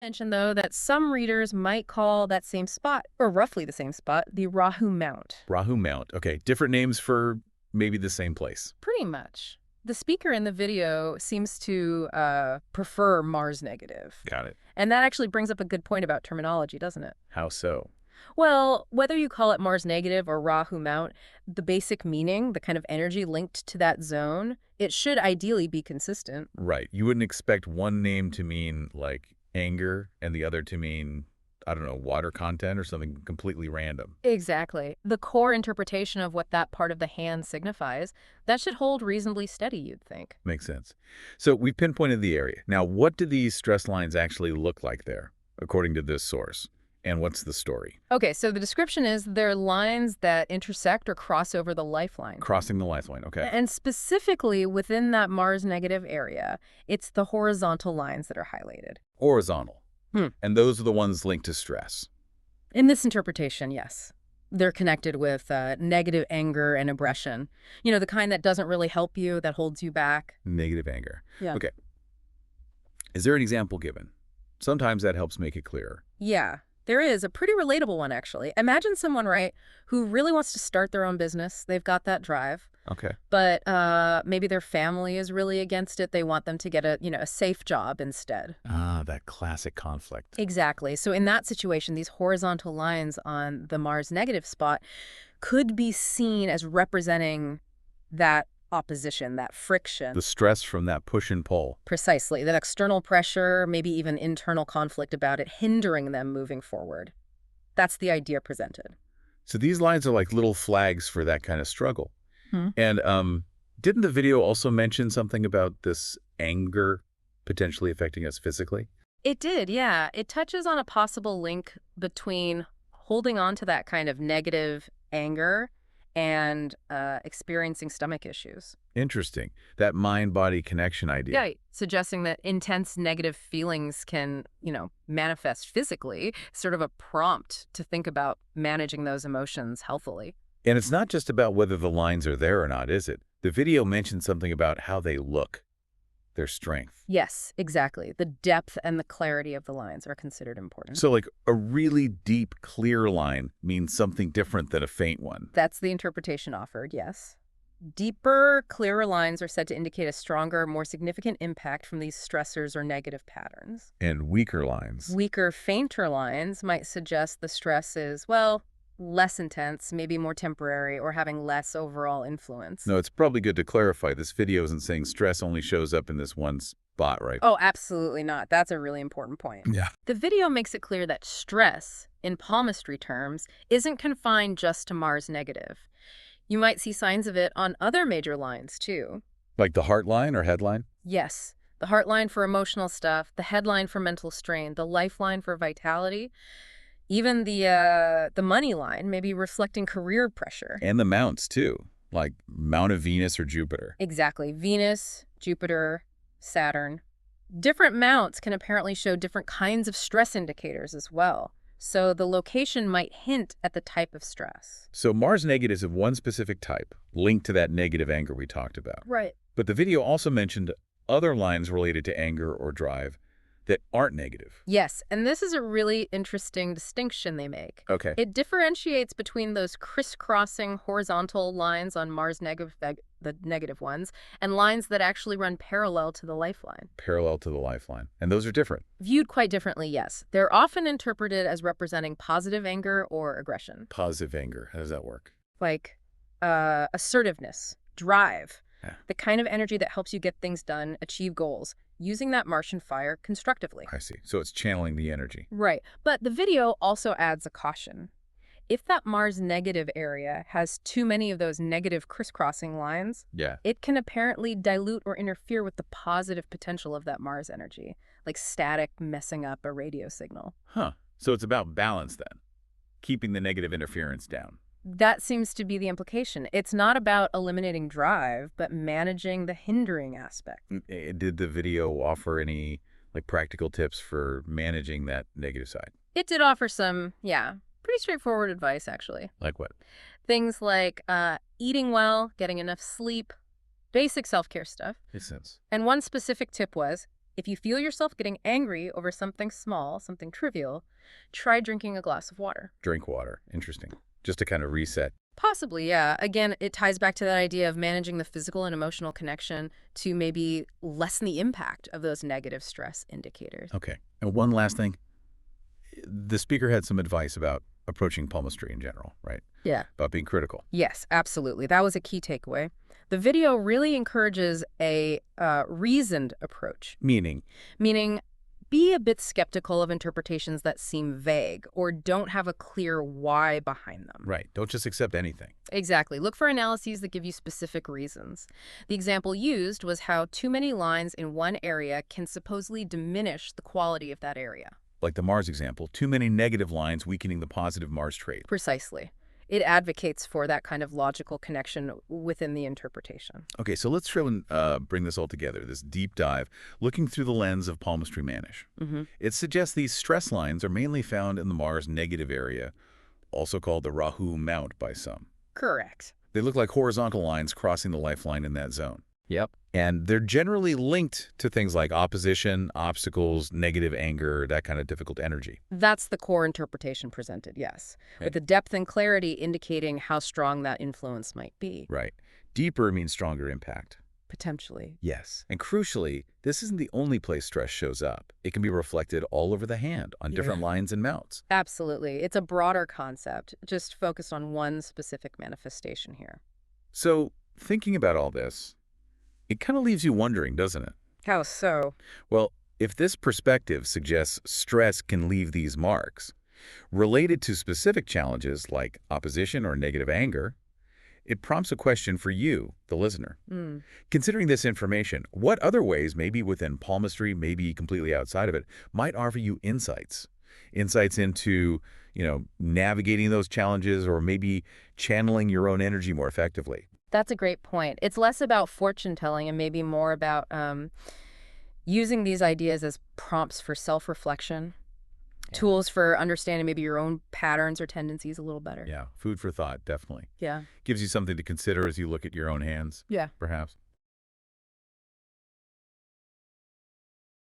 Mention, though, that some readers might call that same spot, or roughly the same spot, the Rahu Mount. Rahu Mount. Okay, different names for maybe the same place. Pretty much. The speaker in the video seems to prefer Mars negative. Got it. And that actually brings up a good point about terminology, doesn't it? How so? Well, whether you call it Mars negative or Rahu Mount, the basic meaning, the kind of energy linked to that zone, it should ideally be consistent. Right. You wouldn't expect one name to mean, like, anger and the other to mean, I don't know, water content or something completely random. Exactly. The core interpretation of what that part of the hand signifies, that should hold reasonably steady, you'd think. Makes sense. So we've pinpointed the area. Now, what do these stress lines actually look like there, according to this source? And what's the story? Okay, so the description is they're lines that intersect or cross over the lifeline. Crossing the lifeline, okay. And specifically within that Mars negative area, it's the horizontal lines that are highlighted. Horizontal. Hmm. And those are the ones linked to stress. In this interpretation, yes. They're connected with negative anger and aggression. You know, the kind that doesn't really help you, that holds you back. Negative anger. Yeah. Okay. Is there an example given? Sometimes that helps make it clearer. Yeah, there is a pretty relatable one, actually. Imagine someone, right, who really wants to start their own business. They've got that drive. Okay. But maybe their family is really against it. They want them to get a safe job instead. Ah, that classic conflict. Exactly. So in that situation, these horizontal lines on the Mars negative spot could be seen as representing that opposition, that friction. The stress from that push and pull. Precisely. That external pressure, maybe even internal conflict about it, hindering them moving forward. That's the idea presented. So these lines are like little flags for that kind of struggle. Hmm. And didn't the video also mention something about this anger potentially affecting us physically? It did, yeah. It touches on a possible link between holding on to that kind of negative anger and experiencing stomach issues. Interesting. That mind-body connection idea. Yeah, suggesting that intense negative feelings can, manifest physically, sort of a prompt to think about managing those emotions healthily. And it's not just about whether the lines are there or not, is it? The video mentioned something about how they look, their strength. Yes, exactly. The depth and the clarity of the lines are considered important. So like a really deep, clear line means something different than a faint one. That's the interpretation offered, yes. Deeper, clearer lines are said to indicate a stronger, more significant impact from these stressors or negative patterns. And weaker lines. Weaker, fainter lines might suggest the stress is, well, less intense, maybe more temporary, or having less overall influence. No, it's probably good to clarify. This video isn't saying stress only shows up in this one spot, right? Oh, absolutely not. That's a really important point. Yeah. The video makes it clear that stress, in palmistry terms, isn't confined just to Mars negative. You might see signs of it on other major lines, too. Like the heart line or headline? Yes, the heart line for emotional stuff, the headline for mental strain, the lifeline for vitality, even the money line, maybe reflecting career pressure. And the mounts, too, like Mount of Venus or Jupiter. Exactly. Venus, Jupiter, Saturn. Different mounts can apparently show different kinds of stress indicators as well. So the location might hint at the type of stress. So Mars negatives of one specific type, linked to that negative anger we talked about. Right. But the video also mentioned other lines related to anger or drive that aren't negative. Yes, and this is a really interesting distinction they make. Okay. It differentiates between those crisscrossing horizontal lines on Mars negative, the negative ones, and lines that actually run parallel to the lifeline. Parallel to the lifeline. And those are different. Viewed quite differently, yes. They're often interpreted as representing positive anger or aggression. Positive anger. How does that work? Like assertiveness, drive, Yeah. the kind of energy that helps you get things done, achieve goals, using that Martian fire constructively. I see. So it's channeling the energy. Right. But the video also adds a caution. If that Mars negative area has too many of those negative crisscrossing lines, Yeah. it can apparently dilute or interfere with the positive potential of that Mars energy, like static messing up a radio signal. Huh. So it's about balance then, keeping the negative interference down. That seems to be the implication. It's not about eliminating drive, but managing the hindering aspect. Did the video offer any practical tips for managing that negative side? It did offer some, pretty straightforward advice, actually. Like what? Things like eating well, getting enough sleep, basic self-care stuff. Makes sense. And one specific tip was If you feel yourself getting angry over something small, something trivial, try drinking a glass of water. Drink water. Interesting. Just to kind of reset. Possibly, yeah. Again, it ties back to that idea of managing the physical and emotional connection to maybe lessen the impact of those negative stress indicators. Okay. And one last thing. The speaker had some advice about approaching palmistry in general, right? Yeah. About being critical. Yes, absolutely. That was a key takeaway. The video really encourages a reasoned approach, Meaning, meaning be a bit skeptical of interpretations that seem vague or don't have a clear why behind them. right, don't just accept anything. Exactly. Look for analyses that give you specific reasons. The example used was how too many lines in one area can supposedly diminish the quality of that area. Like the Mars example, too many negative lines weakening the positive Mars trait. Precisely. It advocates for that kind of logical connection within the interpretation. Okay, so let's try and bring this all together, this deep dive, looking through the lens of palmistry manish. It suggests these stress lines are mainly found in the Mars negative area, also called the Rahu Mount by some. Correct. They look like horizontal lines crossing the lifeline in that zone. Yep. And they're generally linked to things like opposition, obstacles, negative anger, that kind of difficult energy. That's the core interpretation presented, yes, Okay. with the depth and clarity indicating how strong that influence might be, Right. Deeper means stronger impact. potentially. Yes. And crucially, this isn't the only place stress shows up. It can be reflected all over the hand on different lines and mounts. Absolutely. It's a broader concept, just focused on one specific manifestation here. So, thinking about all this, it kind of leaves you wondering, doesn't it? How so? Well, if this perspective suggests stress can leave these marks, related to specific challenges like opposition or negative anger, it prompts a question for you, the listener. Mm. Considering this information, what other ways, maybe within palmistry, maybe completely outside of it, might offer you insights? Insights into, navigating those challenges or maybe channeling your own energy more effectively. That's a great point. It's less about fortune telling and maybe more about using these ideas as prompts for self-reflection, tools for understanding maybe your own patterns or tendencies a little better. Yeah, food for thought, definitely. Yeah. Gives you something to consider as you look at your own hands, Yeah. perhaps.